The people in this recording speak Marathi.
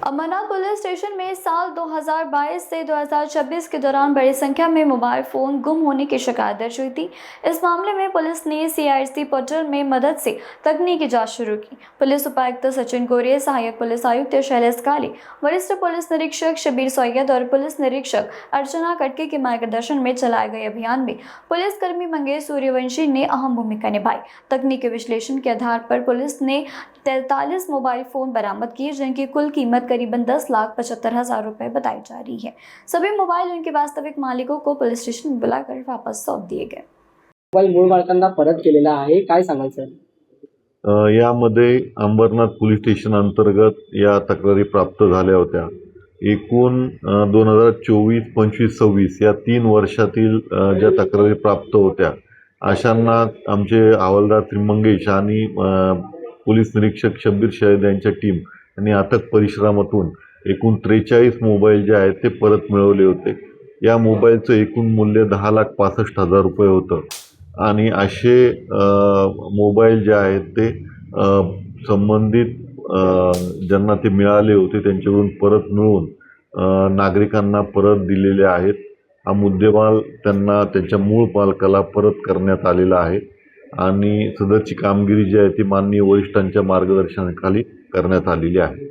अमरनाथ पुलिस स्टेशन में साल 2022 से 2026 के दौरान बड़ी संख्या में मोबाइल फ़ोन गुम होने की शिकायत दर्ज हुई थी। इस मामले में पुलिस ने CIRC पोर्टल में मदद से तकनीकी जांच शुरू की। पुलिस उपायुक्त सचिन कोरे, सहायक पुलिस आयुक्त शैलेश काली, वरिष्ठ पुलिस निरीक्षक शबीर सैयद और पुलिस निरीक्षक अर्चना कटके के मार्गदर्शन में चलाए गए अभियान में पुलिसकर्मी मंगेश सूर्यवंशी ने अहम भूमिका निभाई। तकनीकी विश्लेषण के आधार पर पुलिस ने 43 मोबाइल फ़ोन बरामद किए, जिनकी कुल कीमत करीबन 10,75,000 रुपए बताई जा रही है। सभी मोबाइल उनके वास्तविक मालिकों को पुलिस स्टेशन में बुलाकर वापस सौंप दिए गए। मोबाईल मूळ मालकांना परत केलेला आहे, काय सांगाल सर? यामध्ये अंबरनाथ पोलीस स्टेशन अंतर्गत या तक्रारी प्राप्त झाल्या होत्या। एकूण 2024, 25, 26 या 3 वर्षातील ज्या तक्रारी प्राप्त होत्या अशांना आमचे हवालदार श्री मंगेश आणि पोलीस निरीक्षक शबीर सैयद यांच्या टीम यांनी अथक परिश्रमातून एकूण 43 मोबाईल जे आहेत ते परत मिळवले होते। या मोबाईलचं एकूण मूल्य 10,65,000 रुपये होतं आणि असे मोबाईल जे आहेत ते संबंधित ज्यांना ते मिळाले होते त्यांच्याकडून परत मिळवून नागरिकांना परत दिलेले आहेत। हा मुद्देमाल त्यांना त्यांच्या मूळ मालकाला परत करण्यात आलेला आहे आणि सदरची कामगिरी जी आहे ती माननीय वरिष्ठांच्या मार्गदर्शनाखाली करण्यात आलेली आहे।